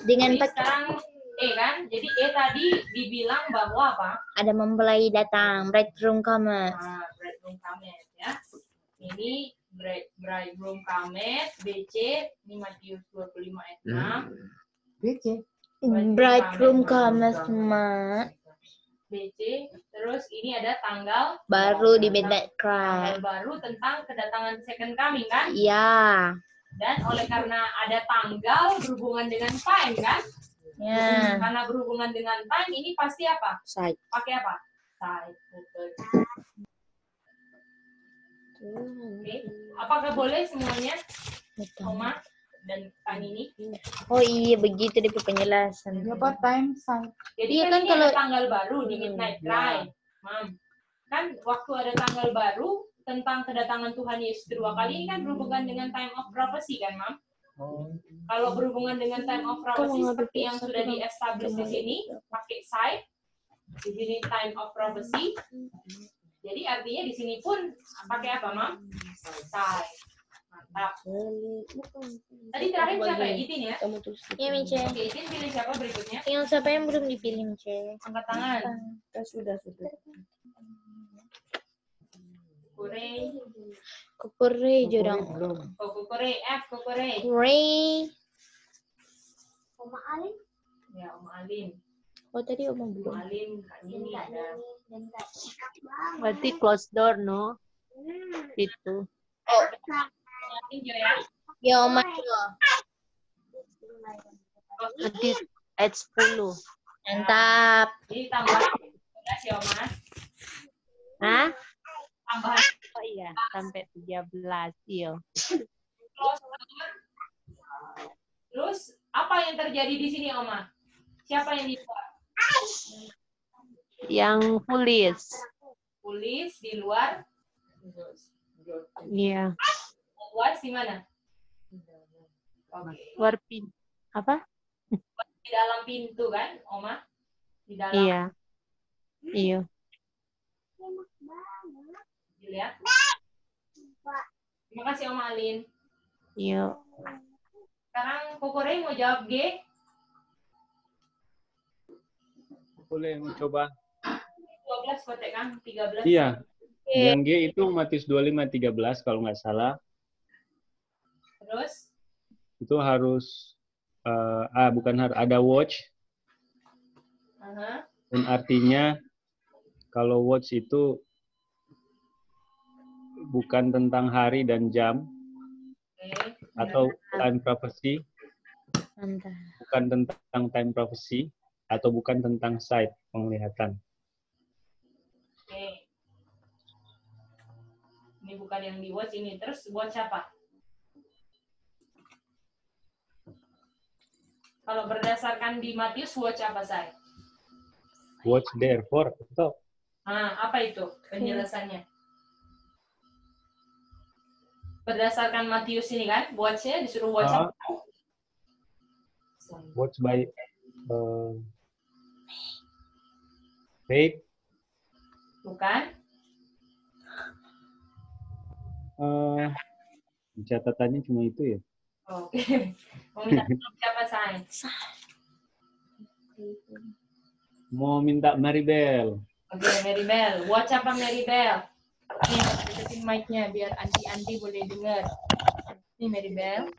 Dengan jadi sekarang E kan? Jadi E tadi dibilang bahwa apa? ada mempelai datang, bridegroom comes. Nah, bridegroom comes ya. Ini bridegroom comes, BC, ini Matius 25 ayat 6. BC. Bridegroom comes, Mak. BC, terus ini ada tanggal Baru di midnight tanggal cry. baru tentang kedatangan second coming kan? Ya. Dan oleh karena ada tanggal berhubungan dengan time kan? Ya. Karena berhubungan dengan time ini pasti apa? Side. Pakai apa? Side. Betul. Oke. Apakah boleh semuanya? Oma dan Kak Nini? Oh iya, begitu deh penjelasan. Apa time sign? Jadi Iya kan kan ini kalau ada tanggal baru di Midnight Cry. Mam. Kan waktu ada tanggal baru tentang kedatangan Tuhan Yesus kedua kali ini kan berhubungan dengan time of prophecy kan, Mam? Kalau berhubungan dengan time of prophecy seperti yang sudah di-establish di sini, pakai side. Di sini time of prophecy. Jadi artinya di sini pun pakai apa, Mam? Side. Mantap. Tadi terakhir siapa ya? Itin ya? Iya, Mice. Oke, Itin pilih siapa berikutnya? Yang siapa yang belum dipilih, Mice? Angkat tangan. Sudah. Kurei. Kokore jodang. Belum. Kokore. F. Kokore. Ray. Oma Alin Ya, Om Alin. Oh tadi Oma Om belum. Alin, Kak Nini ada. dan Kak Cakap banget. Berarti close door, no? Itu. Alin ya. Ya Oma juga. Berarti ayat 10. Mantap. Jadi tambahan 13 ya, Oma. Hah? Tambahan Oh iya, sampai 13. Iya. close door. Terus apa yang terjadi di sini, Oma? Siapa yang dibuat? Yang tulis. Tulis di luar. Iya. Luar di mana? Oke. Luar pin. Apa? Di dalam pintu kan, Oma? Di dalam. Iya. Iya. Dilihat. Terima kasih, Oma Alin. Iya. Sekarang Kokore mau jawab G. Boleh mencoba. 12 kotek kan? 13. Iya. Yang G itu Matius 25:13 kalau nggak salah. Terus? Itu harus bukan harus ada watch. Aha. Dan artinya kalau watch itu bukan tentang hari dan jam Oke. atau time prophecy, Mantap. bukan tentang time prophecy atau bukan tentang sight, penglihatan. Oke. Ini bukan yang di watch ini. Terus watch apa? Kalau berdasarkan di Matius, watch apa, Say? Watch therefore atau Apa itu penjelasannya? Berdasarkan Matius ini kan, watch-nya disuruh watch apa? watch by faith. Bukan? Catatannya cuma itu ya. Oke. Mau minta tolong siapa, Say? Mau minta Maribel. Oke, Maribel. Watch apa, Maribel? Nih, deketin mic-nya biar Andi boleh dengar. Nih, Maribel.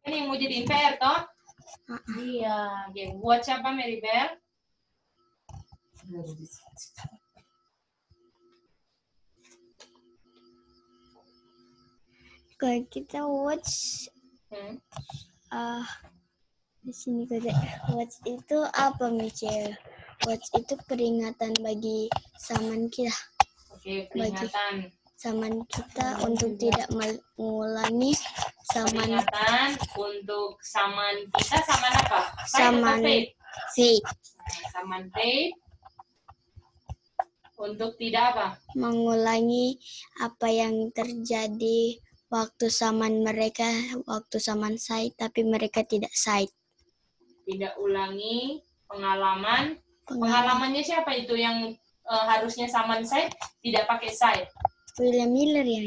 Ini yang mau jadi PR, toh? Iya. Oke, watch apa, Maribel? Kalau kita watch di sini kode watch itu apa, Michelle? Watch itu peringatan bagi zaman kita. Oke, peringatan. Zaman kita untuk tidak mengulangi zaman Peringatan untuk zaman kita, zaman apa? Zaman faith. Zaman faith. Untuk tidak apa? Mengulangi apa yang terjadi waktu zaman mereka, waktu zaman sight, tapi mereka tidak sight. Tidak ulangi pengalaman. Pengalamannya siapa itu yang harusnya zaman sight, tidak pakai sight? William Miller ya.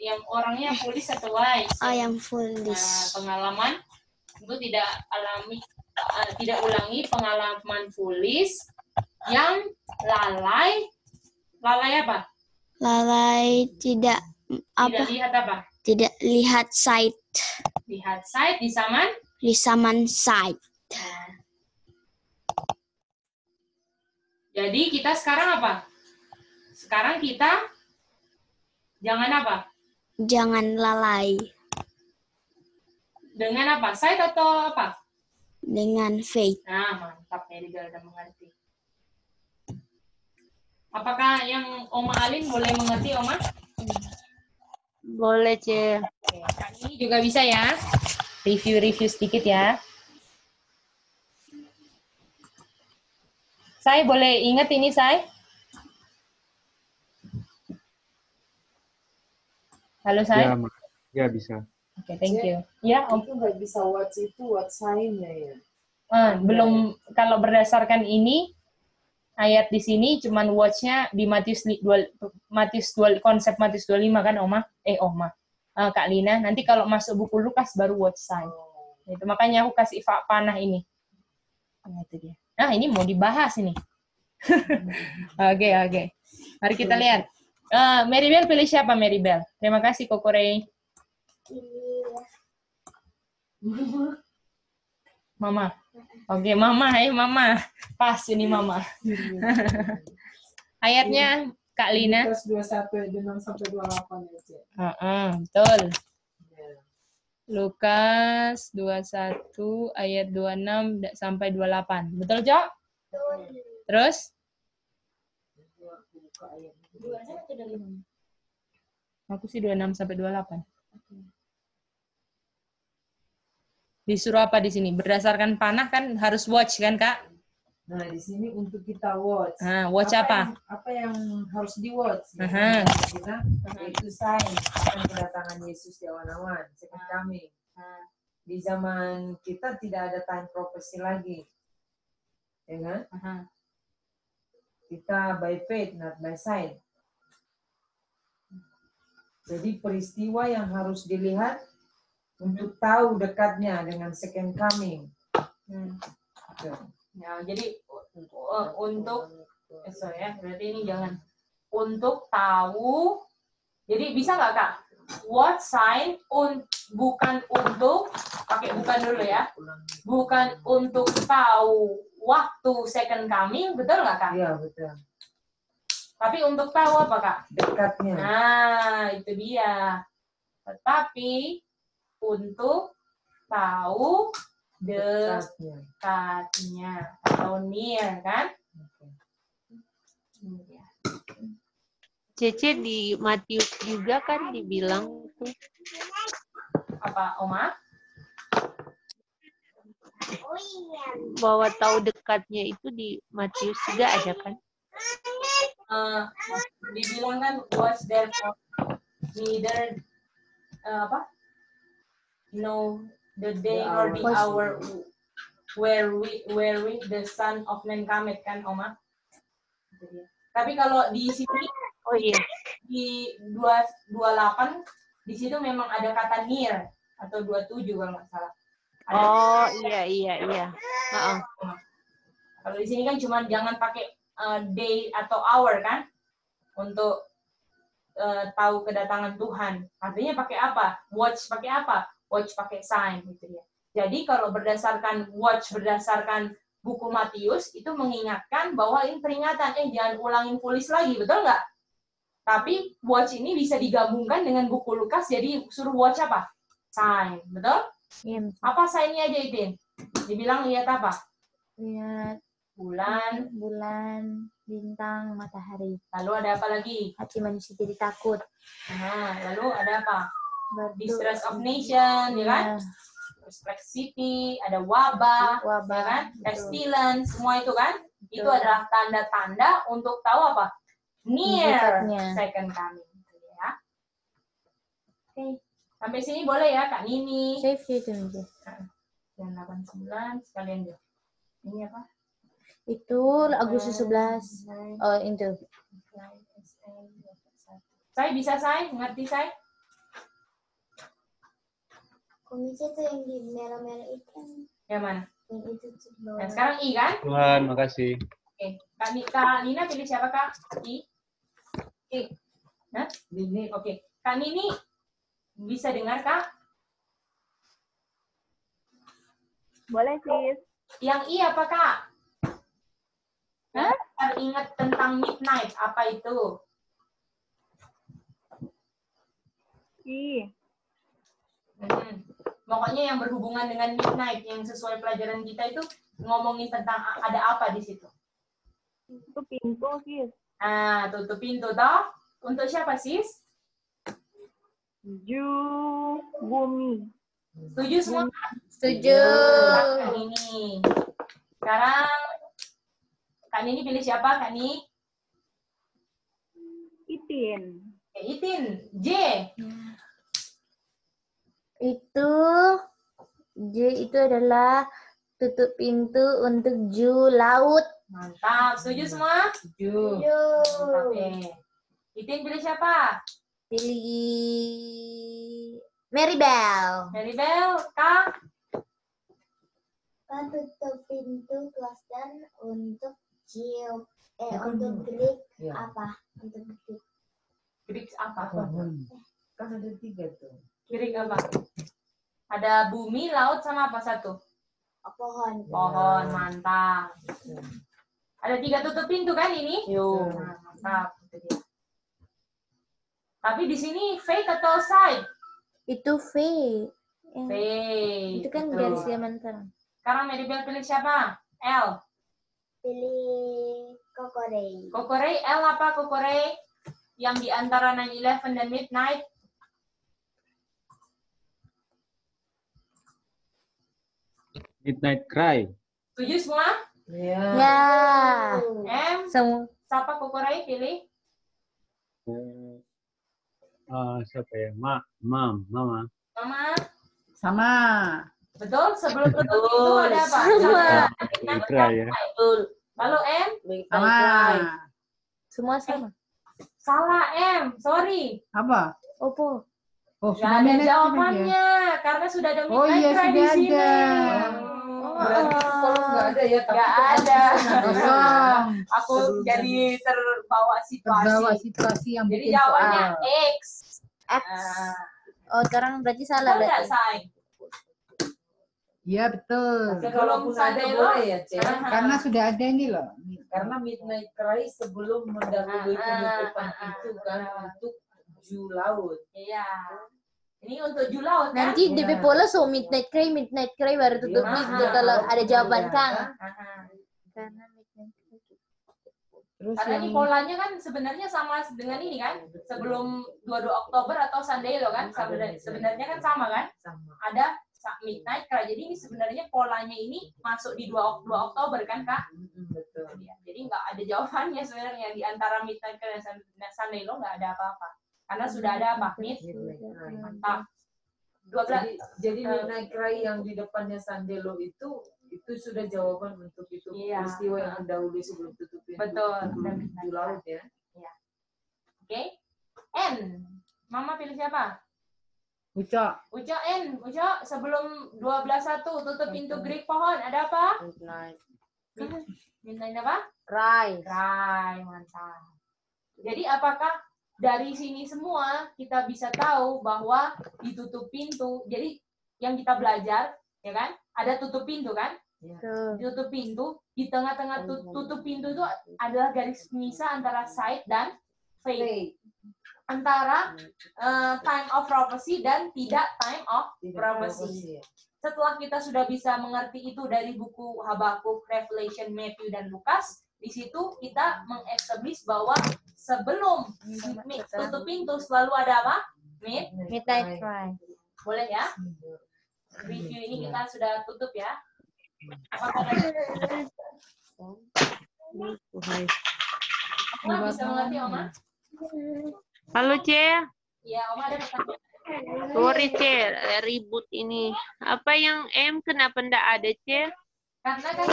yang orangnya foolish atau wise? Oh, yang Nah, foolish. pengalaman itu tidak ulangi pengalaman foolish yang lalai. Lalai apa? Lalai tidak Tidak lihat apa? Tidak lihat sight. Lihat sight di zaman. Di zaman sight. Jadi kita sekarang apa? Sekarang kita jangan apa? Jangan lalai. Dengan apa? Sight atau apa? Dengan faith. Nah, mantap ya, Rizal udah mengerti. Apakah yang Oma Alin boleh mengerti, Oma? Boleh, Ce. Oke, Kak ini juga bisa ya. Review sedikit ya. Saya boleh ingat ini, saya? Halo, Ya, saya? ya bisa. Oke, thank you. Ya, Om. Itu nggak bisa watch itu, watch sign-nya ya. Belum, kalau berdasarkan ini, ayat di sini cuman watch-nya di konsep Matius 25 kan, Kak Lina. Nanti kalau masuk buku Lukas baru watch sign. Itu makanya aku kasih panah ini. Nah, itu dia. Nah, ini mau dibahas ini. Oke. Mari kita lihat. Maribel pilih siapa, Maribel? Terima kasih, Kokorei. Mama. Oke, Mama. Pas ini Mama. Ayatnya Kak Lina. Lukas 21:6-28 ya, Cek. Betul. Ya. Lukas 21 ayat 26 sampai 28. Betul, Cok? Terus? Aku sih 26 sampai 28. Disuruh apa di sini? Berdasarkan panah kan harus watch kan, Kak? Nah, di sini untuk kita watch. Watch apa? Apa yang harus di-watch? Kita yaitu sign akan kedatangan Yesus di awan-awan, second coming. Di zaman kita tidak ada time prophecy lagi. Ya kan? Kita by faith, not by sight. Jadi peristiwa yang harus dilihat untuk tahu dekatnya dengan second coming. Ya, jadi untuk berarti ini jangan untuk tahu. Jadi bisa nggak, Kak? What sign bukan untuk bukan dulu ya. Bukan untuk tahu waktu second coming, betul nggak, Kak? Iya, betul. Tapi untuk tahu apa, Kak? Dekatnya. Nah, itu dia. Tetapi untuk tahu dekatnya atau near kan? Cece di Matius juga kan dibilang tuh. Apa, Oma? Bahwa tahu dekatnya itu di Matius juga ada kan? Dibilang kan watch therefore neither know the day nor the hour where the Son of Man cometh kan, Oma? Tapi kalau di sini di 28 di situ memang ada kata near atau 27 kalau nggak salah. Iya. Kalau di sini kan cuma jangan pakai day atau hour kan untuk tahu kedatangan Tuhan. Artinya pakai apa? Watch pakai apa? Watch pakai sign gitu ya. Jadi kalau berdasarkan buku Matius itu mengingatkan bahwa ini peringatan, jangan ulangin foolish lagi, betul nggak? Tapi watch ini bisa digabungkan dengan buku Lukas, jadi suruh watch apa? Sign, betul? Iya. Apa sign-nya aja, Itin? Dibilang lihat apa? Lihat bulan, bintang, matahari. Lalu ada apa lagi? Hati manusia jadi takut. Lalu ada apa? Distress of nation, ya kan? Perplexity, ada wabah, ya kan? Pestilence, semua itu kan? Itu adalah tanda-tanda untuk tahu apa? Near second coming. Ya. Oke. Sampai sini boleh ya, Kak Nini? Save itu aja. Dan 89 sekalian deh. Ini apa? Itu Agustus 11. Oh, itu. Saya bisa, saya ngerti, saya. Kumisnya tuh yang di merah-merah itu kan. Yang mana? Yang itu tuh. Nah, sekarang I kan? Tuhan, makasih. Oke. Kak Nina pilih siapa, Kak? I? I. Hah? Ini Oke. Kak Nini bisa dengar, Kak? Boleh, sis. Yang I apa, Kak? Yang teringat tentang midnight, apa itu? I. Pokoknya yang berhubungan dengan midnight, yang sesuai pelajaran kita itu ngomongin tentang ada apa di situ. Itu pintu, sis. Nah, tutup pintu, toh? Untuk siapa, sis? Bumi. Setuju semua? Setuju. Kak Nini. Sekarang, Kak Nini pilih siapa, Kak Nini? Itin. Itin. J. Itu adalah tutup pintu untuk Ju laut. Mantap. Setuju semua? Setuju. Mantap, Itin pilih siapa? Pilih Maribel. Maribel, Kak? Kan tutup pintu kelas dan untuk Bukan untuk dulu. Greek Ya. apa? Untuk Greek. Greek apa? Kan ada 3 tuh. Greek apa? Ada bumi, laut, sama apa satu? Pohon. Pohon, mantap. Ada 3 tutup pintu kan ini? Yo. Nah, mantap. Itu dia. Tapi di sini fate atau side? Itu V. Fate. Itu kan betul. garis diamantan. Sekarang Maribel pilih siapa? L. Pilih Kokorei. Kokorei, L apa Kokorei? Yang di antara 9/11 dan midnight. Midnight Cry. Setuju semua? Ya. Ya. M. Semua. Siapa Kokorei pilih? Siapa ya? Mama. Mama. Sama. Betul? Sebelum tutup pintu ada apa? Sama. Midnight Cry ya. Betul. Lalu M? Sama. Semua sama. Salah M. Sorry. Apa? Opo. Oh, Gak ada Midnight Cry ya? jawabannya. Karena sudah ada Oh, midnight iya, cry di sudah sini. ada. Berarti kalau nggak ada ya. tapi Nggak kita ada. bisa Kosong. Aku jadi terbawa situasi. Terbawa situasi yang Jadi bikin jawabannya soal. X. X. Oh, sekarang berarti salah Betul nggak, berarti. Say? Iya, betul. Sebelum Kalaupun ada Sandelo, boleh ya, Cek. Karena sudah ada ini loh. Karena midnight cry sebelum mendahului penutupan itu kan untuk Ju laut. Iya. Ini untuk Julaut kan? Nanti Ya. DP pola so midnight cry baru tutup Iya. pintu kalau ada jawaban kan. Aha. Karena midnight cry. Terus Karena ini yang polanya kan sebenarnya sama dengan ini kan? Sebelum 22 Oktober atau Sandelo kan? Sebenarnya kan sama kan? Sama. Ada midnight cry. Jadi ini sebenarnya polanya ini masuk di 2 Oktober kan, Kak? Betul. Jadi nggak ada jawabannya sebenarnya di antara midnight cry dan Sandelo nggak ada apa-apa. Karena sudah ada apa? Midnight cry. Mantap. 12. Jadi midnight cry yang di depannya Sandelo itu sudah jawaban untuk itu Iya. peristiwa yang mendahului sebelum tutup pintu. Betul. Sebelum Ju laut ya. Oke. N. Mama pilih siapa? Ucok. Uca N. Uca sebelum 12.1 tutup pintu Greek pohon. Ada apa? Midnight apa? Cry. Cry. Mantap. Jadi apakah dari sini semua kita bisa tahu bahwa ditutup pintu. Jadi yang kita belajar, ya kan? Ada tutup pintu kan? Tuh. Tutup pintu. Di tengah-tengah tutup pintu itu adalah garis pemisah antara side dan fate. Fate. Antara time of prophecy dan tidak time of Tidak prophecy. prophecy ya. Setelah kita sudah bisa mengerti itu dari buku Habakuk, Revelation, Matthew, dan Lukas, di situ kita mengestablish bahwa sebelum tutup pintu selalu ada apa? Midnight cry. Boleh ya? Review ini kita sudah tutup ya. Apakah Oma bisa mengerti, Oma? Halo, Ce. Iya, Oma ada pertanyaan. Sorry, Ce. Ribut ini. Apa yang M kenapa ndak ada, Ce? Karena kan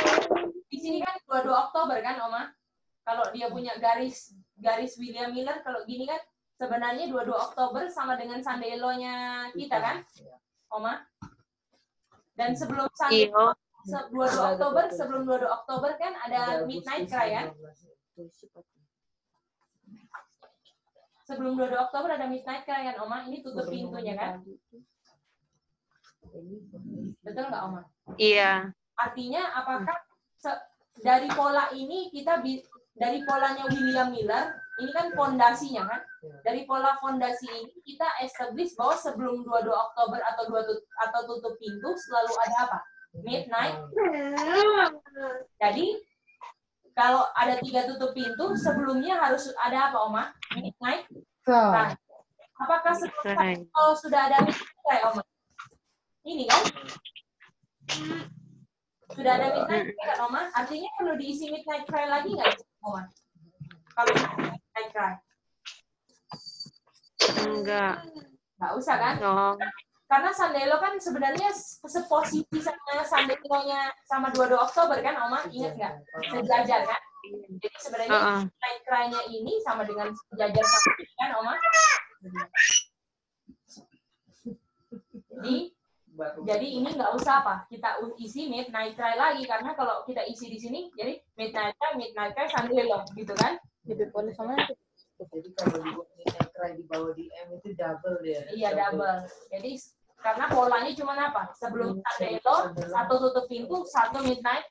di sini kan 22 Oktober kan, Oma? Kalau dia punya garis William Miller, kalau gini kan sebenarnya 22 Oktober sama dengan Sandelo-nya kita kan, Oma? Dan sebelum Sunday Iyo. 22 Oktober, sebelum 22 Oktober kan ada midnight cry kan? Sebelum 22 Oktober ada midnight cry kan, Oma? Ini tutup pintunya kan? Betul nggak, Oma? Iya. Artinya apakah dari pola ini dari polanya William Miller, ini kan fondasinya kan? Dari pola fondasi ini kita establish bahwa sebelum 22 Oktober atau tutup pintu selalu ada apa? Midnight. Jadi kalau ada 3 tutup pintu, sebelumnya harus ada apa, Oma? Midnight. Nah, apakah kalau sudah ada midnight, Oma? Ini kan? Sudah ada midnight cry kan, Oma? Artinya perlu diisi midnight cry lagi nggak, Oma? Kalau midnight cry? Enggak. Nggak usah kan? No. Karena Sandelo kan sebenarnya seposisi sama Sandelo-nya sama 22 Oktober kan, Oma? Ingat nggak? Sejajar kan? Jadi sebenarnya midnight cry-nya ini sama dengan sejajar sama ini kan, Oma? Jadi ini nggak usah apa, kita isi midnight cry lagi, karena kalau kita isi di sini, jadi midnight cry Sandelo, gitu kan? Lebih boleh sama itu. Jadi kalau dibuat midnight cry di bawah di M itu double ya? Iya, double. Jadi karena polanya cuma apa? Sebelum Sandelo, 1 tutup pintu, 1 midnight.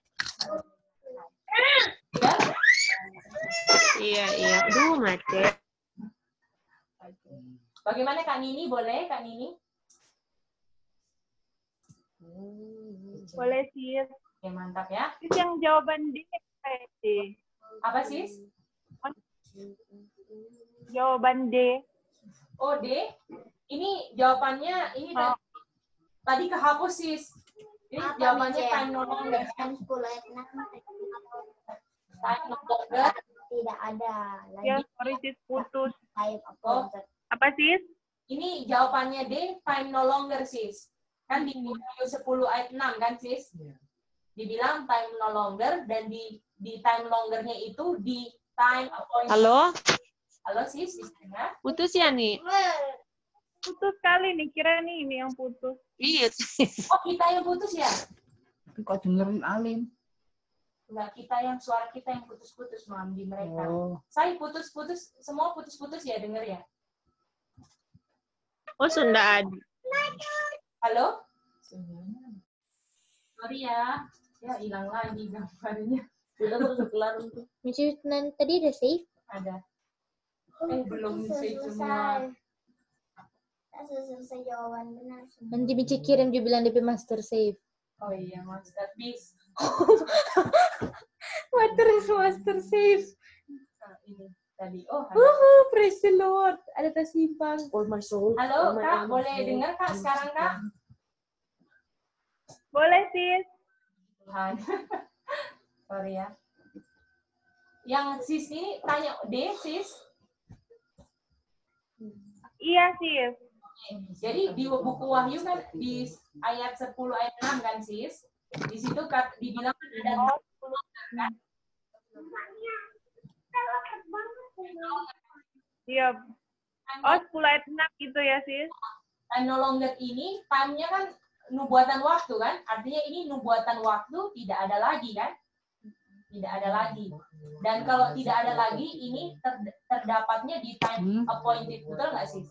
Ya? Iya. Aduh, macet. Bagaimana Kak Nini? Boleh, Kak Nini? Boleh sih. Oke, mantap ya. Itu yang jawaban D. Apa sih? Jawaban D. Oh, D. Ini jawabannya, ini tadi kehapus, sis. Ini jawabannya time no longer. Kan 10 ayat 6. Time no longer. Tidak ada Ya, lagi sorry sis, putus. type Oh. Apa sis? Ini jawabannya D, time no longer, sis. Kan di Wahyu 10 ayat 6 kan, sis? Dibilang time no longer, dan di time longernya itu di time appointed. Halo? Halo, sis, bisa dengar? Putus ya nih? Putus kali nih, kira nih ini yang putus. Iya. Oh, kita yang putus ya? Kok dengerin Alim? Enggak, suara kita yang putus-putus, Mam, di mereka. Oh. Saya putus-putus, semua putus-putus ya, denger ya? Oh, Sunda Adi. Halo? Sorry ya. Ya, hilang lagi gambarnya. Udah baru kelar untuk. Misalnya tadi ada save? Ada. Belum save semua. selesai jawaban benar semua. Nanti Mici kirim dia bilang DP master save. Oh iya, masterpiece. master save. Nah, ini tadi. Oh, Praise the Lord. Ada tersimpan. Oh my soul. halo, Kak. Boleh dengar, Kak, sekarang, Kak? Boleh sis. Tuhan. Sorry ya. Yang sis ini tanya D, sis. Iya sis. Jadi di buku Wahyu kan di ayat 10 ayat 6 kan, sis. Di situ dibilang ada 10 kan. Iya. Oh, 10 ayat 6 gitu ya sis. Time no longer ini, time-nya kan nubuatan waktu kan? Artinya ini nubuatan waktu tidak ada lagi kan? Tidak ada lagi. Dan kalau tidak ada lagi, ini terdapatnya di time appointed. Betul nggak sih?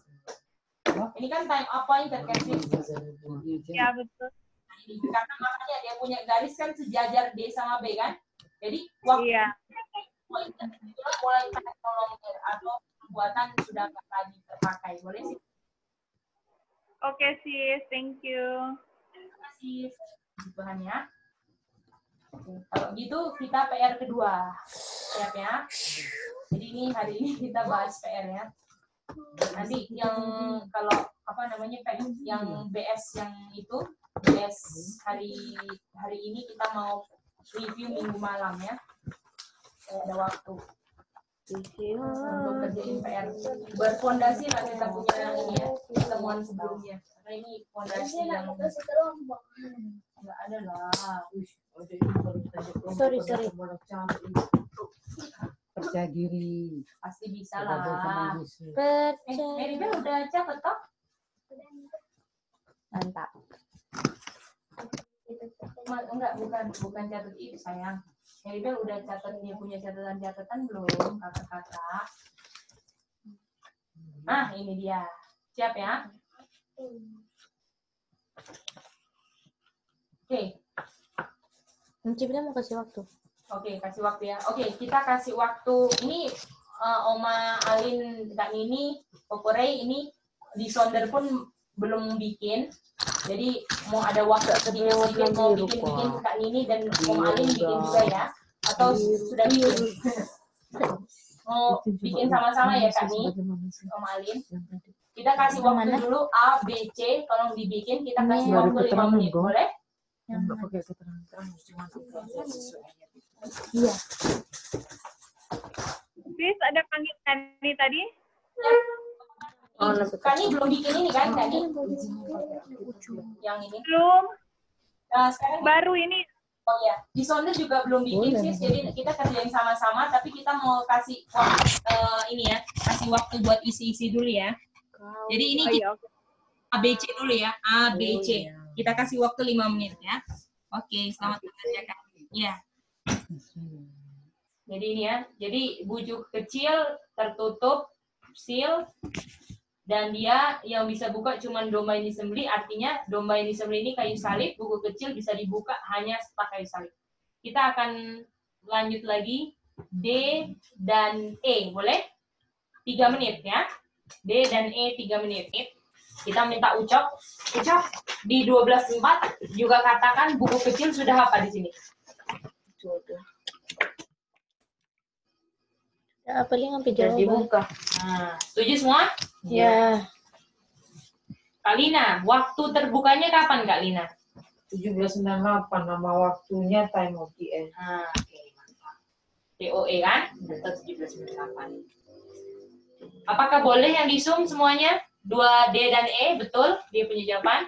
Ini kan time appointed kan sih? Iya betul. Karena makanya dia punya garis kan sejajar D sama B kan? Jadi waktu appointed itulah mulai time no longer atau nubuatan sudah nggak lagi terpakai. Boleh sih? Oke sis, thank you. Terima kasih Tuhan ya. Kalau gitu kita PR kedua. Siap ya. Jadi ini hari ini kita bahas PR ya. Nanti yang kalau apa namanya yang BS yang itu BS hari ini kita mau review minggu malam ya. Ada waktu untuk kerjain PR. Berfondasi lah kita punya ini ya pertemuan sebelumnya. Karena ini fondasi yang nggak ada lah. Sorry. Percaya diri. Pasti bisa lah. Percaya. Meribel udah catat toh? Mantap. Enggak, bukan catat itu sayang. Maribel udah catat, dia punya catatan belum kakak-kakak? Ah, ini dia. Siap ya? Oke. Cipta mau kasih waktu. Oke, kasih waktu ya. Oke, kita kasih waktu. Ini Oma Alin, Kak Nini, Kokorei ini di Sonder pun belum bikin. Jadi mau ada waktu sedikit mau bikin Kak Nini dan Oma Alin bikin juga ya. Atau sudah bikin? Mau bikin sama-sama ya Kak Nini, Oma Alin. Kita kasih waktu dulu A, B, C. Kalau dibikin kita kasih waktu 5 menit. Boleh? Enggak pakai keterangan, cuma Iya. Sis, ada panggil Kani tadi? Kani belum bikin ini kan, Kani? Yang ini. Belum. Nah, sekarang Baru ini. oh ya, di Sonder juga belum bikin sis, jadi kita kerjain sama-sama, tapi kita mau kasih ini ya, kasih waktu buat isi-isi dulu ya. Jadi ini kita ABC dulu ya, ABC. Kita kasih waktu 5 menit ya. Oke, selamat mengerjakan. Ya. Jadi ini ya, jadi bujuk kecil, tertutup, seal, dan dia yang bisa buka cuma domba ini sembeli, artinya domba ini sembeli ini kayu salib, buku kecil bisa dibuka hanya pakai kayu salib. Kita akan lanjut lagi, D dan E, boleh? 3 menit ya. D dan E 3 menit. Kita minta Ucok di 12.4 juga katakan buku kecil sudah apa di sini? Ya, paling sampai jawaban. Dibuka. Nah, setuju semua? Ya. Kak Lina, waktu terbukanya kapan Kak Lina? 17.98 nama waktunya time of the end. Oke, mantap. DOE kan? Betul 17.98. Apakah boleh yang di Zoom semuanya? 2D dan E, betul? Dia punya jawaban?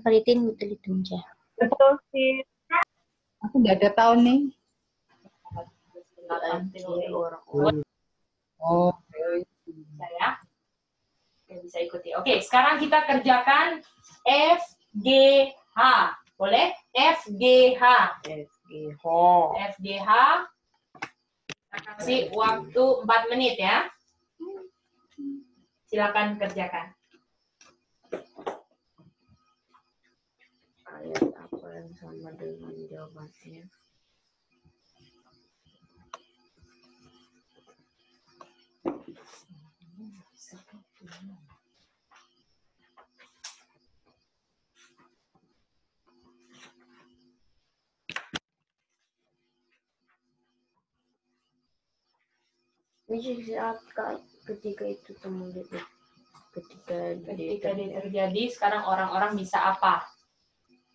Kalitin betul itu aja. Betul sih. Aku nggak ada tahu nih. Oh, Saya bisa ikuti. Oke, sekarang kita kerjakan F, G, H. Boleh? F, G, H. F, G, H. Kita kasih waktu 4 menit ya. Silakan kerjakan. Ayat apa yang sama dengan jawabannya? Ini siapa ketika itu kemudian ketika Ketika dia terjadi, sekarang orang-orang bisa apa?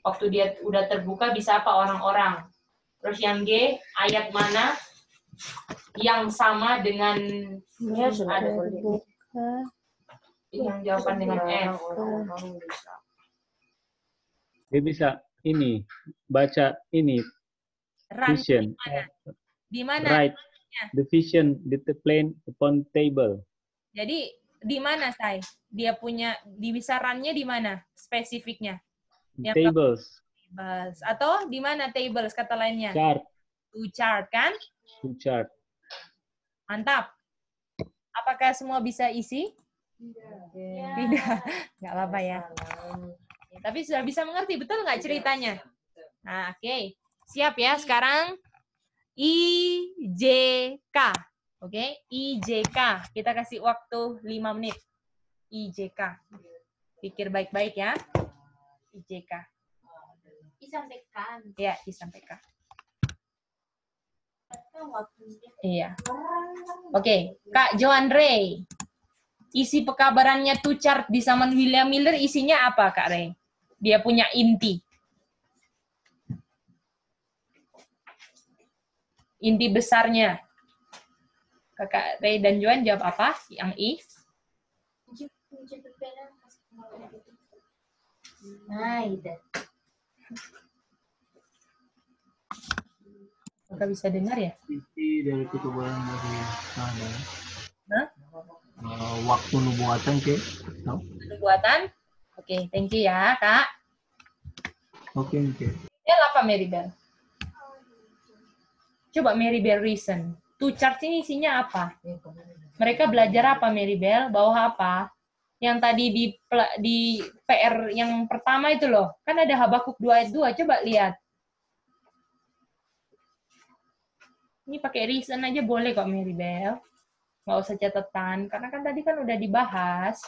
Waktu dia udah terbuka bisa apa orang-orang? Terus yang G, ayat mana yang sama dengan Ya, sudah ada terbuka. yang jawaban dengan F? Dia bisa ini baca ini Run vision. di mana? Right. The vision displayed upon table. Jadi di mana Say? Dia punya di bisarannya di mana spesifiknya? Yang Tables. tables atau di mana tables kata lainnya? Chart. To chart kan? To chart. Mantap. Apakah semua bisa isi? Tidak. Nggak apa-apa ya. Tapi sudah bisa mengerti, betul nggak ceritanya? Nah, oke. Siap ya, sekarang IJK. Oke, IJK. Kita kasih waktu 5 menit. IJK. Pikir baik-baik ya. IJK. Disampaikan. Ya, disampaikan. Iya. Oke, Kak Joan Ray. Isi pekabarannya to chart di zaman William Miller isinya apa, Kak Ray? Dia punya inti. Inti besarnya. Kakak Ray dan Joan jawab apa? Yang I? Nah, itu. Kakak bisa dengar ya? Inti dari ketubuhan dari sana. Hah? Waktu nubuatan ke? Nubuatan? Oke, thank you ya, Kak. Oke. Ya, Maribel apa Maribel? Coba Maribel reason. Two charts ini isinya apa? Mereka belajar apa Maribel? Bawah apa? Yang tadi di PR yang pertama itu loh. Kan ada Habakuk 2 ayat 2. Coba lihat. Ini pakai reason aja boleh kok Maribel. Nggak usah catatan. Karena kan tadi kan udah dibahas.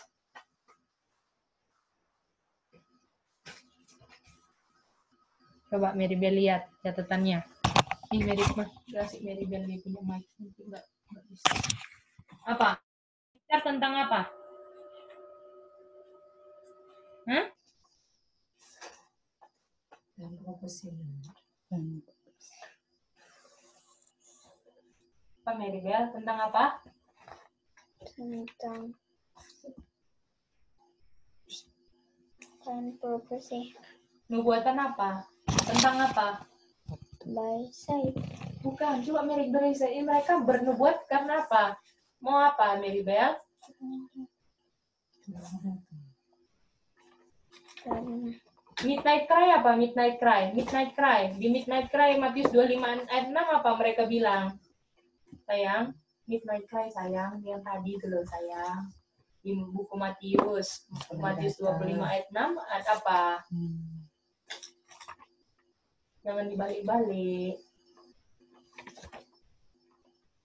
Coba Maribel lihat catatannya. Nih Maribel, kasih Maribel dia punya mic. Nggak bisa. Apa? Bicara tentang apa? Hah? Apa Maribel? Tentang apa? Tentang time prophecy. Nubuatan apa? Tentang apa? By side. Bukan, coba Maribel. Mereka bernubuat karena apa? Mau apa Maribel? Karena Midnight Cry apa? Midnight Cry. Midnight Cry. Di Midnight Cry Matius 25 ayat 6 apa mereka bilang? Sayang, Midnight Cry sayang, yang tadi itu loh sayang. Di buku Matius 25 ayat 6 ada apa? Jangan dibalik-balik.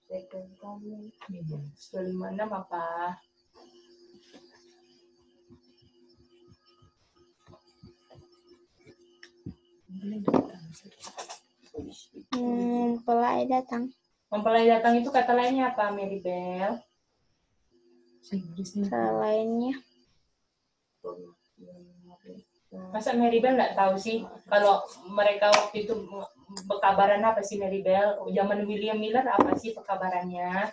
Second coming. 25 6 apa? mempelai datang. Mempelai datang itu kata lainnya apa, Maribel? Selainnya Masa Maribel nggak tahu sih kalau mereka waktu itu pekabaran apa sih Maribel? Zaman William Miller apa sih pekabarannya?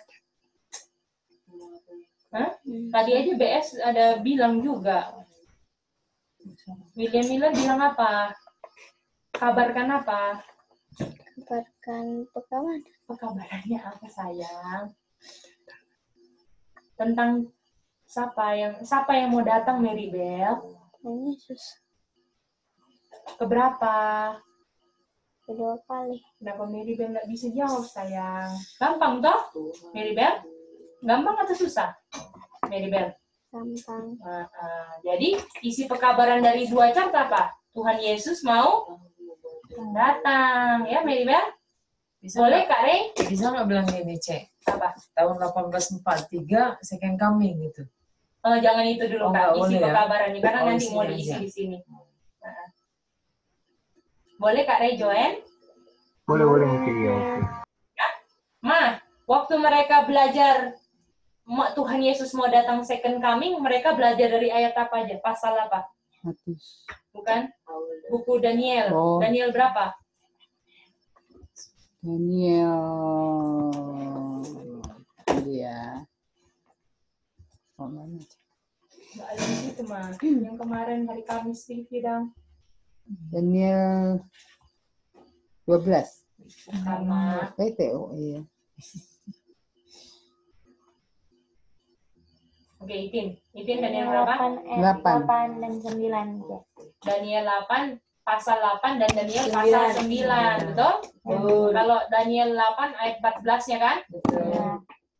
Hah? Tadi aja BS ada bilang juga. William Miller bilang apa? Kabarkan apa? kabarkan pekabaran. Pekabarannya apa sayang? Tentang siapa yang mau datang Maribel? Yesus Keberapa? kedua kali. Kenapa Maribel nggak bisa jawab sayang? Gampang toh, Maribel? Gampang atau susah, Maribel? Gampang. Jadi isi pekabaran dari dua chart apa? Tuhan Yesus mau datang, ya Maribel? Boleh Kak Rey? Bisa nggak bilang ini, Cek? Apa? Tahun 1843, second coming gitu. Jangan itu dulu Kak, isi pekabarannya, karena nanti mau isinya diisi aja. di sini. Boleh Kak Rey join? Boleh mungkin ya. Oke. Ma, waktu mereka belajar Tuhan Yesus mau datang second coming, mereka belajar dari ayat apa aja? Pasal apa? Bukan? Buku Daniel. Oh. Daniel berapa? Daniel dia mana? Nggak ada di situ, Ma. Yang kemarin hari Kamis TV dong. Daniel 12. Sama. PTO iya. Oke, Itin Daniel berapa? 8 dan 9. Ya. Daniel 8, pasal 8, dan Daniel pasal 9, betul? Kalau Daniel 8 ayat 14-nya kan?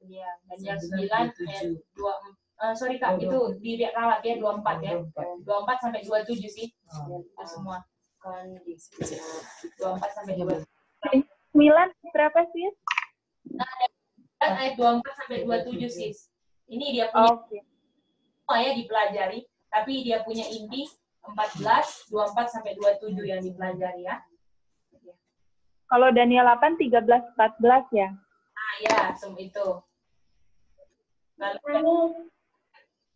Iya. Daniel 9 ayat 2. Sorry Kak, itu di ralat ya, 24 ya. 24 sampai 27 sih. Itu semua. 24 sampai 27. 9 berapa sih? Ayat 24 sampai 27 sis. Ini dia punya semua ya dipelajari, tapi dia punya inti 14, 24 sampai 27 yang dipelajari ya. Kalau Daniel 8, 13, 14 ya? Ya, semua itu. Lalu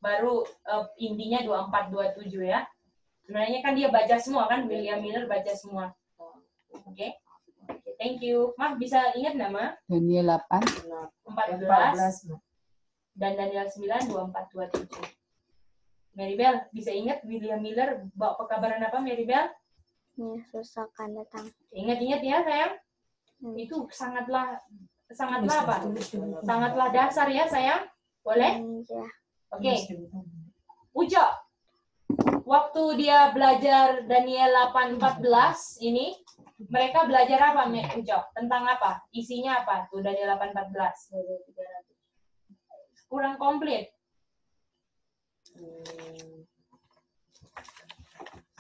baru intinya 24, 27 ya. Sebenarnya kan dia baca semua kan, William Miller baca semua. Oke. Thank you. Mas bisa ingat nama? Daniel 8. 14. Dan Daniel 9, 24, 27. Maribel, bisa ingat William Miller bawa pekabaran apa, Maribel? Yesus akan datang. Ingat-ingat ya, sayang. Itu sangatlah apa? Sangatlah dasar ya, sayang. Boleh? Ya. Oke. Ujo. waktu dia belajar Daniel 8:14 ini, mereka belajar apa, Ujo? Tentang apa? Isinya apa tuh Daniel 8:14? Kurang komplit.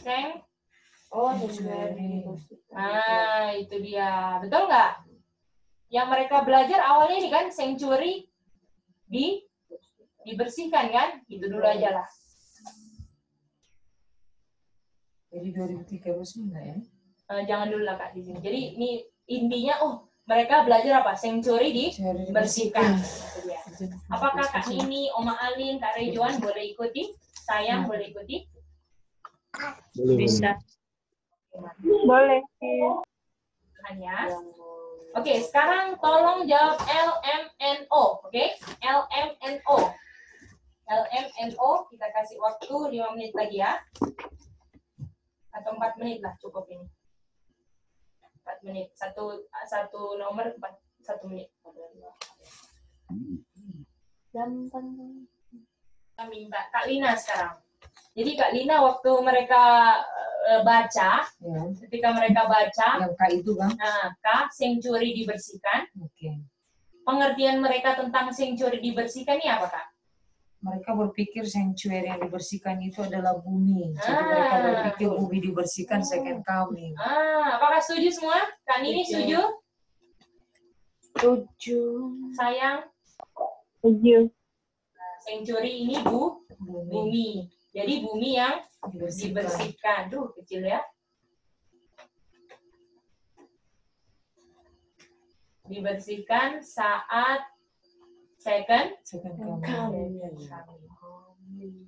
Seng? Oh, sanctuary. Nah, itu dia. Betul nggak? Yang mereka belajar awalnya ini kan, sanctuary dibersihkan kan? Itu dulu aja lah. Jadi 2013 enggak ya? Jangan dulu lah Kak di sini. Jadi ini intinya, mereka belajar apa? Sanctuary dibersihkan. Itu dia. Apakah Kak Nini, Oma Alin, Kak Rejuan boleh ikuti? Sayang boleh ikuti? Bisa. Boleh. Ya. Oke, sekarang tolong jawab LMNO. Oke? LMNO. LMNO, kita kasih waktu 5 menit lagi ya. Atau 4 menit lah cukup ini. 4 menit. Satu nomor 1 menit. Gampang. Kita minta Kak Lina sekarang. Jadi Kak Lina waktu mereka baca, ketika mereka baca, yang K itu kan? K, sanctuary dibersihkan. Oke. Pengertian mereka tentang sanctuary dibersihkan ini apa Kak? Mereka berpikir sanctuary yang dibersihkan itu adalah bumi. Jadi mereka berpikir bumi dibersihkan second coming. Apakah setuju semua? Kak Nini setuju? Setuju. Sayang? Setuju. Sanctuary ini bumi. Jadi bumi yang dibersihkan. Duh, kecil ya. Dibersihkan saat second coming.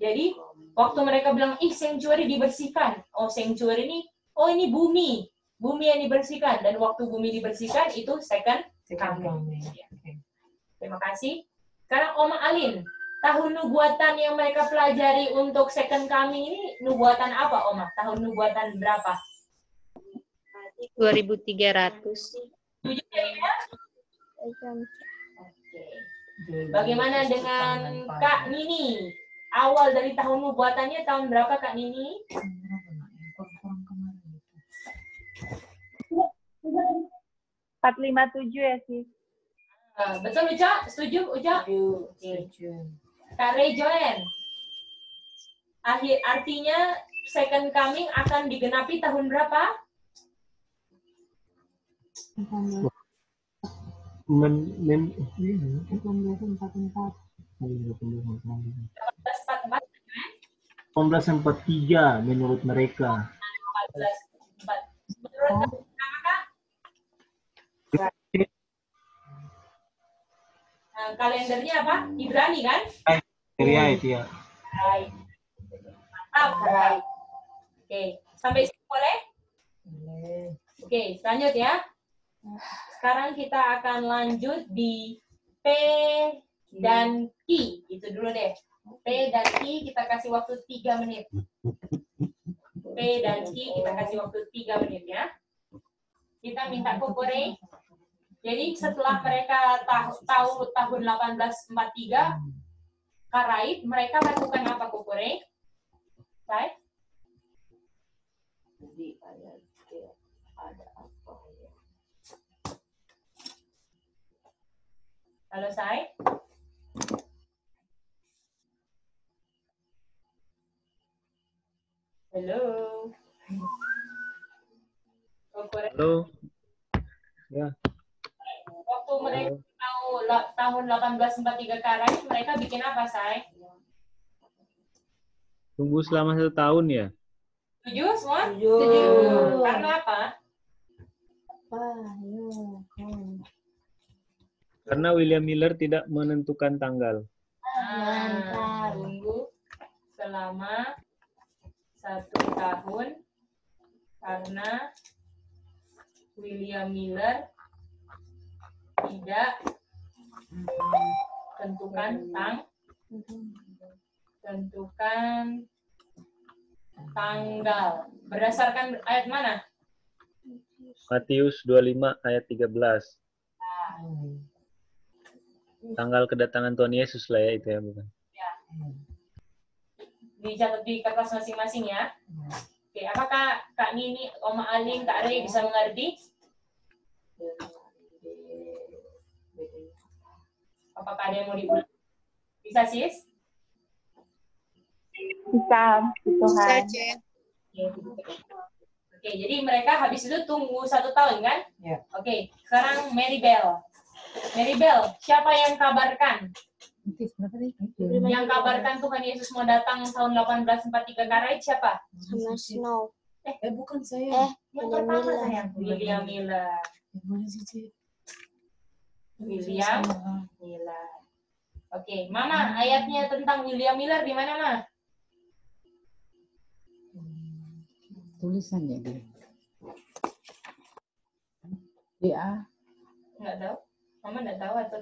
Jadi waktu mereka bilang, sanctuary dibersihkan. Sanctuary ini, ini bumi. Bumi yang dibersihkan. Dan waktu bumi dibersihkan itu second coming. Terima kasih. Sekarang Oma Alin. Tahun nubuatan yang mereka pelajari untuk second coming ini nubuatan apa, Oma? Tahun nubuatan berapa? 2300. Tujuh ya? Bagaimana dengan Kak Nini? Awal dari tahun nubuatannya tahun berapa Kak Nini? 457 ya sih. Betul Uca? Setuju Uca? Setuju. Kak Rejoen, artinya second coming akan digenapi tahun berapa? Menurut mereka. 1443. Menurut Kak? Kalendernya apa? Ibrani kan? Right, ya. Baik. Mantap, baik. Oke, sampai sini boleh? Oke, lanjut ya. Sekarang kita akan lanjut di P dan Q. Itu dulu deh. P dan Q kita kasih waktu 3 menit. P dan Q kita kasih waktu 3 menit ya. Kita minta Kokore. Jadi setelah mereka tahu tahun 1843 Karaib, mereka lakukan apa Kokore? Baik. Jadi ada apa ya? Halo Sai. Halo. Kokore. Halo. Ya. Waktu mereka tahu tahun 1843 Karaib, mereka bikin apa, Say? Tunggu selama 1 tahun ya? Setuju semua? Setuju. Karena apa? Karena William Miller tidak menentukan tanggal. Tunggu selama 1 tahun karena William Miller tidak tentukan tanggal. Berdasarkan ayat mana? Matius 25 ayat 13. Tanggal kedatangan Tuhan Yesus lah ya itu ya bukan? Ya. dicatat di kertas masing-masing ya. Oke, apakah Kak Nini, Oma Alim, Kak Rey bisa mengerti? Apakah ada yang mau diulang? Bisa, Sis? Bisa, Tuhan. Oke, jadi mereka habis itu tunggu 1 tahun kan? Ya. Oke, sekarang Mary Bell. Mary Bell, siapa yang kabarkan? Yang kabarkan Tuhan Yesus mau datang tahun 1843 Karait siapa? Sama Snow. Bukan saya. Yang William pertama Miller. sayang. William Miller. Mana sih, Cik? William Miller. Oke, Mama, ayatnya tentang William Miller di mana, Ma? Tulisannya dia. Ya. Nggak tahu. Mama nggak tahu atau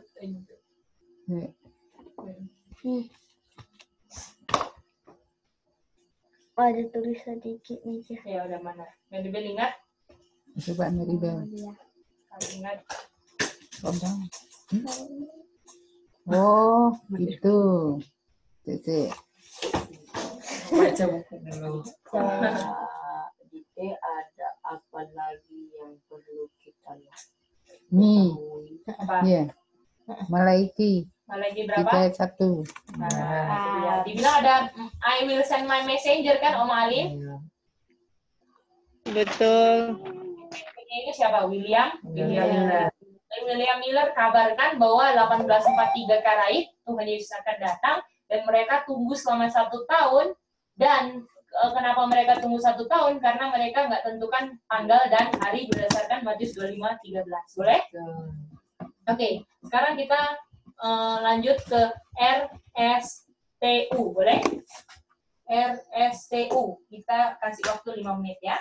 Ada tulisan dikit nih. ya udah mana? Mary Bell ingat? Coba Mary Bell. Ingat. Oh, itu. Cek. Baca buku dulu. Ada apa lagi yang perlu kita lakukan? Nih. Apa? Ya. Malaiki. Malaikat berapa? Kita ayat 1. Dibilang ada I will send my messenger kan, Om Alim? Betul. Ini siapa? William Miller. Dan William Miller kabarkan bahwa 1843 Karait Tuhan Yesus akan datang dan mereka tunggu selama 1 tahun. Dan kenapa mereka tunggu 1 tahun? Karena mereka nggak tentukan tanggal dan hari berdasarkan Matius 25:13. Boleh? Oke, sekarang kita lanjut ke RSTU, boleh? RSTU, kita kasih waktu 5 menit ya.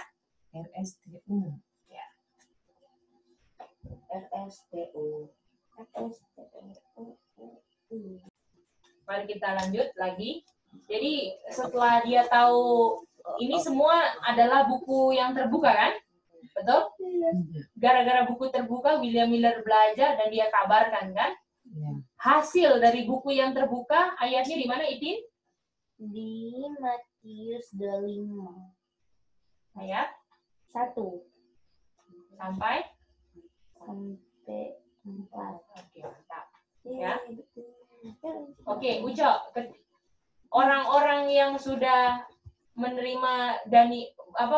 RSTU. Ya. RSTU. Mari kita lanjut lagi. Jadi setelah dia tahu ini semua adalah buku yang terbuka kan? Betul? Gara-gara buku terbuka, William Miller belajar dan dia kabarkan kan? Hasil dari buku yang terbuka, ayatnya di mana, Itin? Di Matius 25. Ayat 1 sampai 4. Oke, mantap. Ya. Oke, Uco, orang-orang yang sudah menerima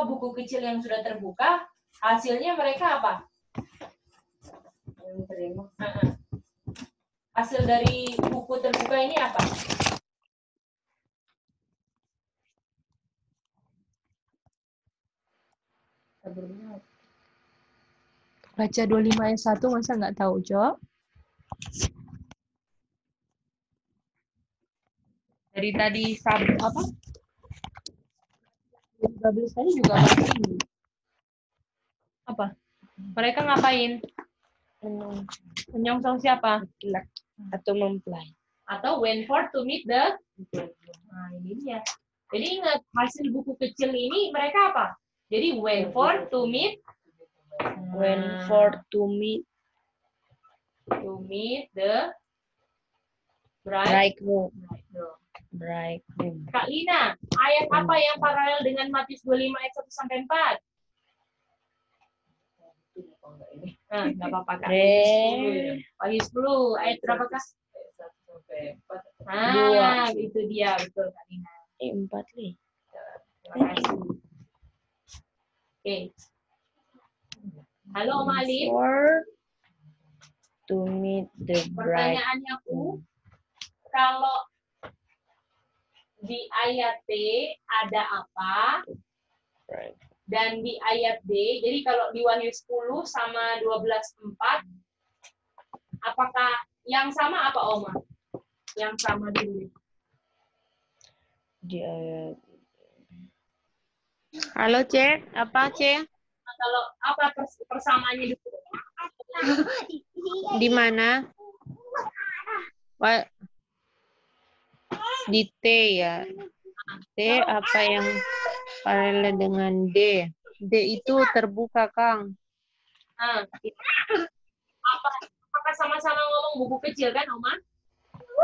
buku kecil yang sudah terbuka, hasilnya mereka apa? Terima. Hasil dari buku terbuka ini apa? Baca 25 ayat 1 masa nggak tahu, Jo? Dari tadi apa? 12 tadi juga ini. Apa? Mereka ngapain? Menyongsong siapa? Atau mempelai. Atau went forth to meet the. Nah, ini dia. Jadi ingat, hasil buku kecil ini mereka apa? Jadi went forth to meet. Went forth to meet the bridegroom. Kak Lina, ayat apa yang paralel dengan Matius 25 ayat 1 sampai 4? Nah, enggak apa-apa, Kak. Pagi 10 ayat berapa, Kak? 1 sampai 4. Itu dia, betul, Kak Lina. 4 nih. Terima kasih. Oke. Halo, Om Ali. To meet the bride. Pertanyaannya aku, kalau di ayat T ada apa? Dan di ayat D, jadi kalau di Wahyu 10 sama 12:4, apakah yang sama apa, Oma? Yang sama dulu. Di ayat. Halo, Cek. Apa, Cek? Kalau apa persamaannya dulu? Di mana? Di T ya. T apa yang paralel dengan D? D itu terbuka, Kang. Apakah sama-sama ngomong buku kecil kan, Oma?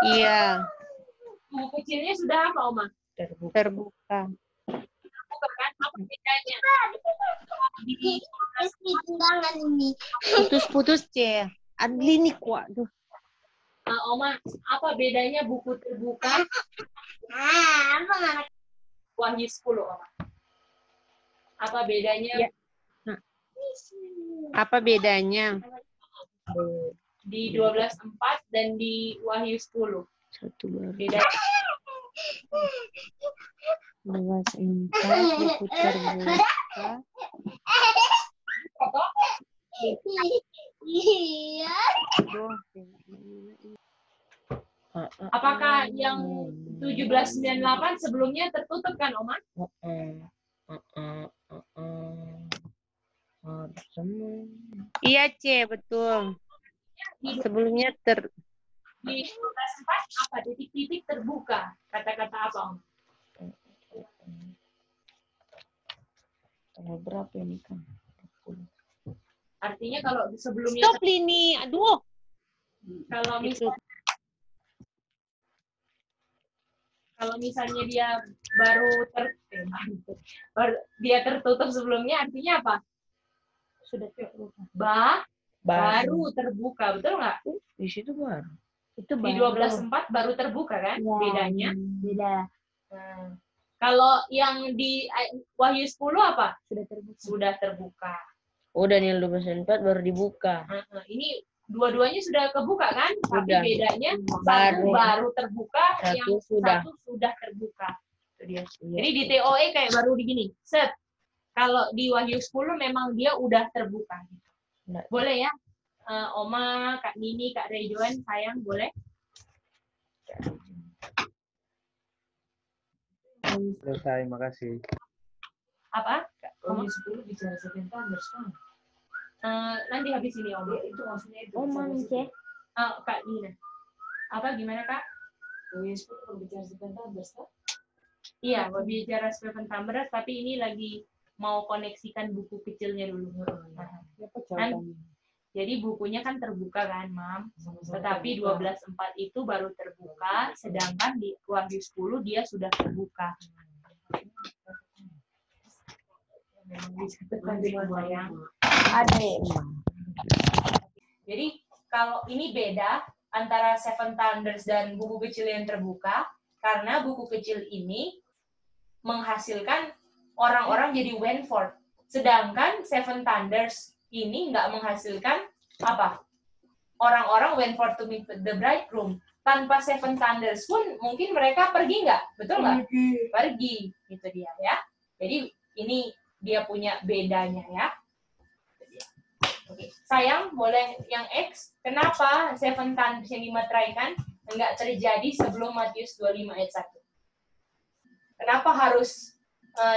Iya. Buku kecilnya sudah apa, Oma? Terbuka. Terbuka kan? Apa bedanya? Di Putus-putus, C. Adli nih, kuat. Aduh. Oma, apa bedanya buku terbuka? Wahyu 10, Oma. Apa bedanya? Ya. Nah. Apa bedanya? Di 12:4 dan di Wahyu 10. Satu baru. Bedanya. 12:4 buku terbuka. Apakah yang 1798 sebelumnya tertutup kan, Oma? Iya, C, betul. Sebelumnya Di 12:4 apa? Titik-titik terbuka. Kata-kata apa, Om? berapa ini kan? Artinya kalau sebelumnya Stop Lini, aduh. Kalau misalnya dia dia tertutup sebelumnya, artinya apa? Sudah baru terbuka, betul nggak? Di situ baru. Itu di 12:4 baru terbuka kan? Ya, Bedanya. beda. Nah, kalau yang di Wahyu 10 apa? Sudah terbuka. Oh, Daniel 12:4 baru dibuka. Ini dua-duanya sudah kebuka kan? Tapi Sudah. bedanya satu baru terbuka, yang satu sudah terbuka. Itu dia. Iya. Jadi di TOE kayak baru begini. Set. Kalau di Wahyu 10 memang dia udah terbuka. Boleh ya? Oma, Kak Nini, Kak Rejoan, sayang, boleh? Selesai, makasih. Apa? Wahyu 10 bicara seven thunders kan? Nanti habis ini, Oma. Itu maksudnya itu. Kak Nina. Apa, gimana, Kak? Wahyu 10 kalau bicara seven thunders kan? Iya, bicara Seven Thunders, tapi ini lagi mau koneksikan buku kecilnya dulu. Jadi bukunya kan terbuka kan, Mam. Tetapi 12:4 itu baru terbuka, sedangkan di Wahyu 10 dia sudah terbuka. Memang bisa sayang. Jadi kalau ini beda antara Seven Thunders dan buku kecil yang terbuka, karena buku kecil ini menghasilkan orang-orang jadi Wentworth. Sedangkan Seven Thunders ini nggak menghasilkan apa? Orang-orang Wentworth to meet the bridegroom. Tanpa Seven Thunders pun mungkin mereka pergi nggak? Betul nggak? Pergi. Gitu dia ya. Jadi ini dia punya bedanya ya. Oke. Sayang, boleh yang X. Kenapa Seven Thunders yang dimeteraikan nggak terjadi sebelum Matius 25 ayat 1? Kenapa harus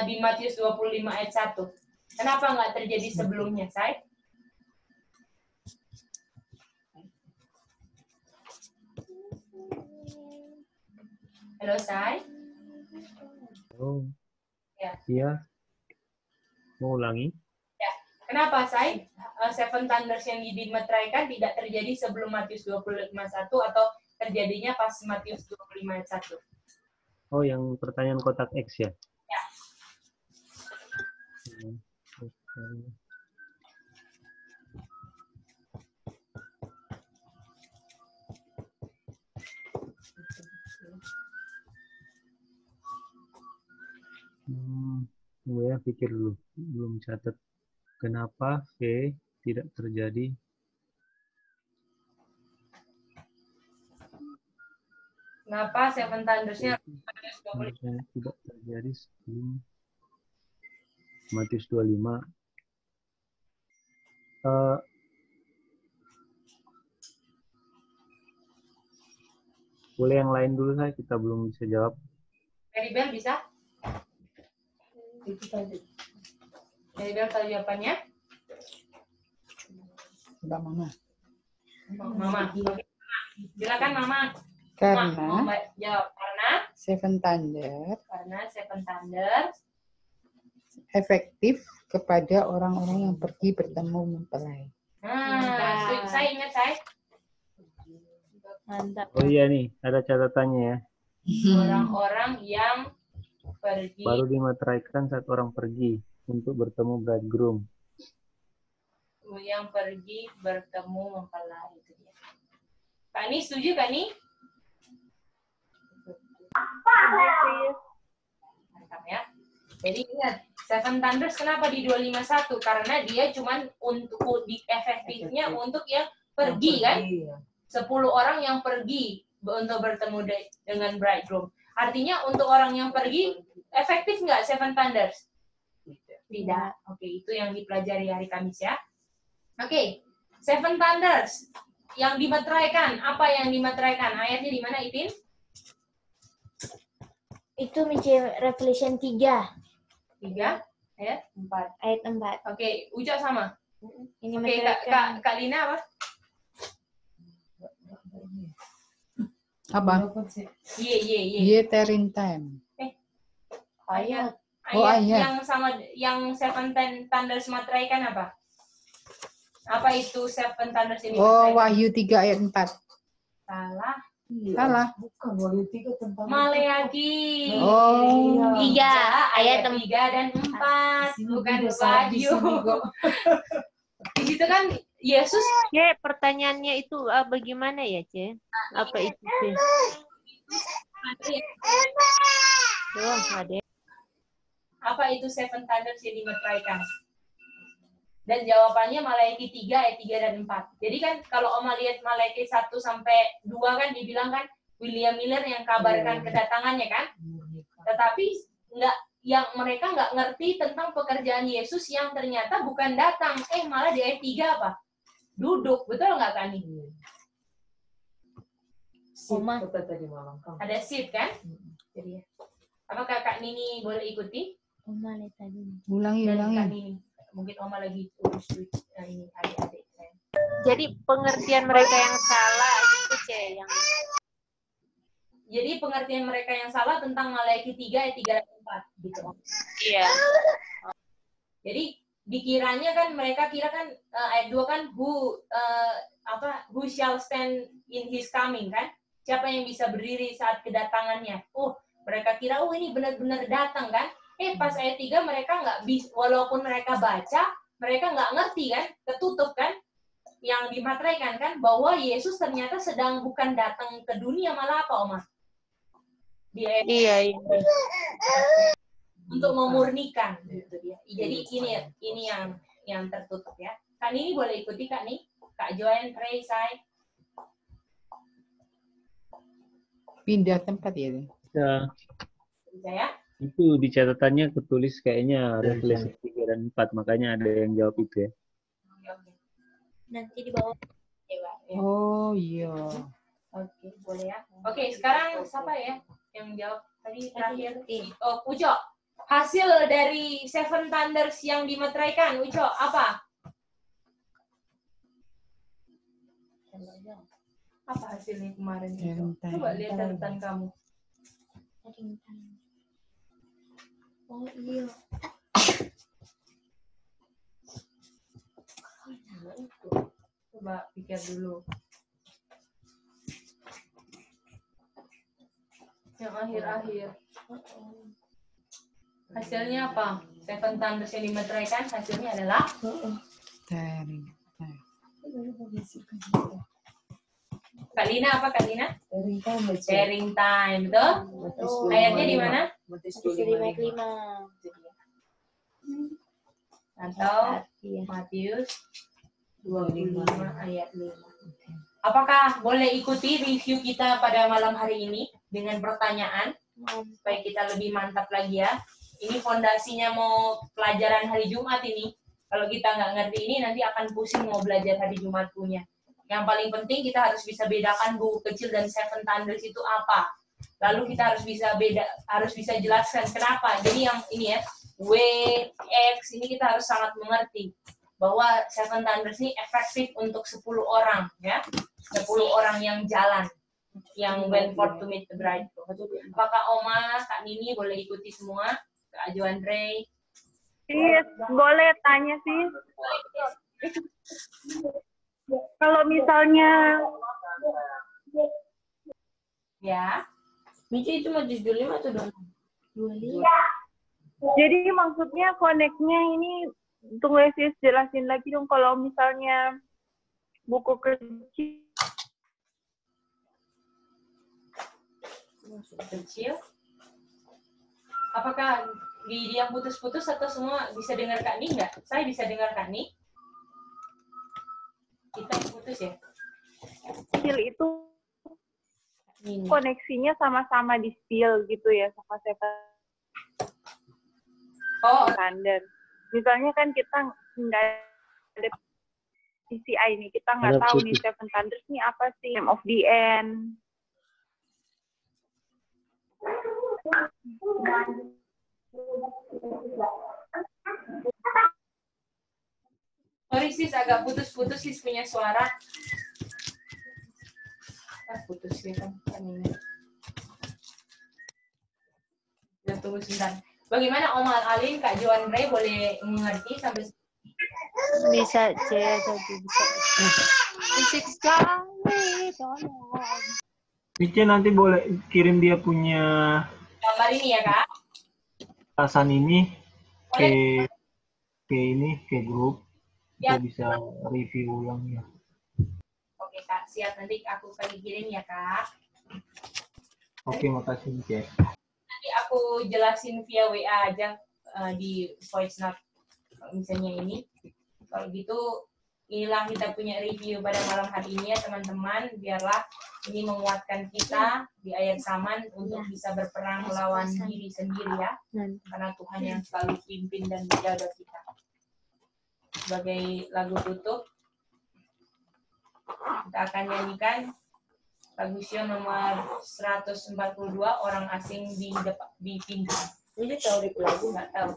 di Matius 25 ayat 1? Kenapa nggak terjadi sebelumnya, Say? Halo, Say? Oh. Ya. Iya. Mau ulangi? Ya. Kenapa, Say? Seven Thunders yang dimeteraikan tidak terjadi sebelum Matius 25 ayat 1 atau terjadinya pas Matius 25 ayat 1? Oh, yang pertanyaan kotak X ya? Ya. Gue pikir dulu, belum catat. Kenapa V tidak terjadi? Kenapa Seven Thunders-nya tidak terjadi sebelum Matius 25? Boleh yang lain dulu, saya kita belum bisa jawab. Maribel bisa? Maribel tahu jawabannya? Mbak Mama. Mama. Silakan Mama. Karena jawab Seven Thunders efektif kepada orang-orang yang pergi bertemu mempelai. Saya ingat, saya. Mantap. Oh iya nih, ada catatannya ya. Orang-orang yang pergi. Baru dimateraikan saat orang pergi untuk bertemu bridegroom. Yang pergi bertemu mempelai, itu dia. Kak Ni setuju Kak Ni? Mantap ya. Jadi ingat, Seven Thunders kenapa di 251? Karena dia cuman untuk efektifnya untuk yang pergi kan? 10 orang yang pergi untuk bertemu dengan bridegroom. Artinya untuk orang yang pergi, efektif nggak Seven Thunders? Tidak. Oke, itu yang dipelajari hari Kamis ya. Oke, Seven Thunders yang dimeteraikan. Apa yang dimeteraikan? Ayatnya di mana, Itin? Itu menjadi Revelation 3. 3, ayat 4. Ayat 4. Oke, Uca sama. Ini Oke, Kak Lina apa? Apa? Ye. Tethering time. Ayat. Oh, ayat. Yang sama yang Seven Thunders meteraikan apa? Apa itu Seven Thunders ini? Oh, Wahyu 3 ayat 4. Salah. Salah. Bukan, Wahyu 3 tentang Maleaki. Oh. 3 ayat 3 dan 4. Bukan Wahyu. Di situ kan Yesus. C, pertanyaannya itu bagaimana ya, C? Apa itu, C? Oh, ada. Apa itu Seven Thunders yang dimeteraikan? Dan jawabannya Maleaki 3 ayat 3 dan 4. Jadi kan kalau Oma lihat Maleaki 1 sampai 2 kan dibilang kan William Miller yang kabarkan kedatangannya kan? Tetapi mereka nggak ngerti tentang pekerjaan Yesus yang ternyata bukan datang. Malah di ayat 3 apa? Duduk. Betul nggak Kak Ni? Oma. Ada seat kan? Jadi apakah Kak Nini boleh ikuti? Oma lihat tadi. Ulangi. Kak Nini. Mungkin Oma lagi urus ini adik-adik saya. Jadi pengertian mereka yang salah itu, C, yang Jadi pengertian mereka yang salah tentang Maleaki 3 ayat 3 dan 4 gitu. Iya. Jadi dikiranya kan mereka kira kan ayat 2 kan who shall stand in his coming kan? Siapa yang bisa berdiri saat kedatangannya? Mereka kira ini benar-benar datang kan? Pas ayat 3 mereka nggak bisa, walaupun mereka baca, mereka nggak ngerti kan? Ketutup kan? Yang dimateraikan kan? Bahwa Yesus ternyata sedang bukan datang ke dunia, malah apa Oma? Iya. Untuk memurnikan gitu dia. Jadi ini yang tertutup ya. Kak Nini boleh ikuti Kak Ni? Kak Joanne, Trey, Sai. Pindah tempat ya. Bisa ya? Itu di catatannya ketulis kayaknya Revelation 3 dan 4, makanya ada yang jawab itu ya. Nanti di bawah. Oh iya. Oke, boleh ya. Oke, sekarang siapa ya yang jawab tadi terakhir? Uco. Hasil dari Seven Thunders yang dimeteraikan, Uco, apa? Apa hasilnya kemarin? Coba lihat catatan kamu. Oh iya. Coba pikir dulu. Yang akhir-akhir. Hasilnya apa? Seven Thunders yang dimeteraikan, hasilnya adalah Kak Lina apa Kak Lina? Sharing time, betul? Ayatnya di mana? Matius 5. Atau Matius 25 ayat 5. Apakah boleh ikuti review kita pada malam hari ini dengan pertanyaan supaya kita lebih mantap lagi ya? Ini fondasinya mau pelajaran hari Jumat ini. Kalau kita nggak ngerti ini nanti akan pusing mau belajar hari Jumat punya. Yang paling penting kita harus bisa bedakan buku kecil dan Seven Thunders itu apa. Lalu kita harus bisa jelaskan kenapa. Jadi yang ini ya, W, X ini kita harus sangat mengerti bahwa Seven Thunders ini efektif untuk 10 orang ya. 10 orang yang jalan, yang went forth to meet the bride. Apakah Oma, Kak Nini boleh ikuti semua? Kak Joandre? Yes, boleh tanya sih. Kalau misalnya ya, Michi itu Matius 25 atau 26? Jadi maksudnya connect-nya ini, tunggu sis jelasin lagi dong, kalau misalnya buku kecil. Kecil. Apakah di yang putus-putus atau semua bisa dengar Kak Ni nggak? Saya bisa dengar Kak Ni. Kita yang putus ya. Kecil itu koneksinya sama-sama di spill gitu ya, sama Seven Thunder. Misalnya kan kita nggak ada PCI nih, kita nggak tahu nih Seven Thunder ini apa sih, Name of the End. Sorry sis, agak putus-putus sis punya suara. Putus ya kan ini. Udah tunggu sebentar. Bagaimana Om Alin, Kak Joan Ray boleh mengerti sampai bisa C tadi bisa. Fisik sekali, tolong. Cici nanti boleh kirim dia punya gambar ini ya Kak? Alasan ini ke grup. Ya. Kita bisa review ulangnya. Oke Kak, siap, nanti aku kali kirim ya Kak. Oke, makasih Cici. Nanti aku jelasin via WA aja di voice note misalnya ini. Kalau gitu inilah kita punya review pada malam hari ini ya teman-teman, biarlah ini menguatkan kita di ayat Saman untuk bisa berperang melawan diri sendiri ya, karena Tuhan yang selalu pimpin dan menjaga kita. Sebagai lagu tutup, kita akan nyanyikan lagu Sion nomor 142, Orang Asing di Pintu. Ini tahu di lagu nggak tahu.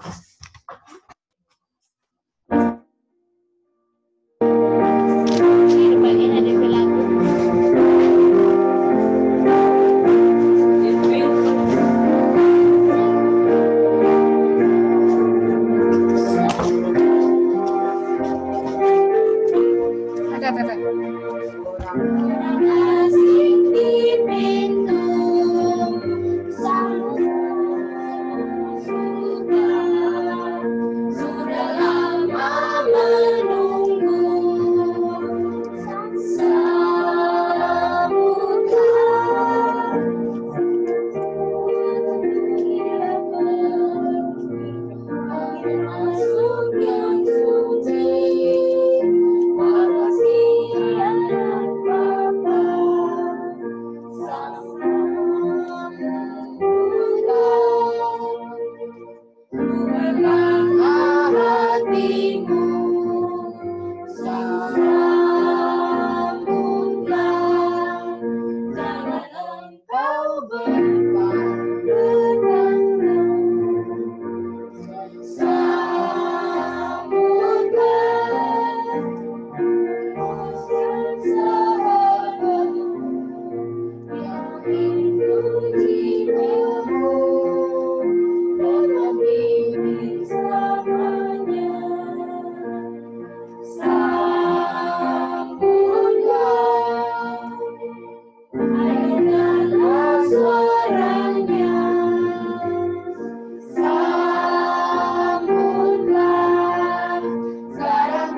Sambutlah, sekarang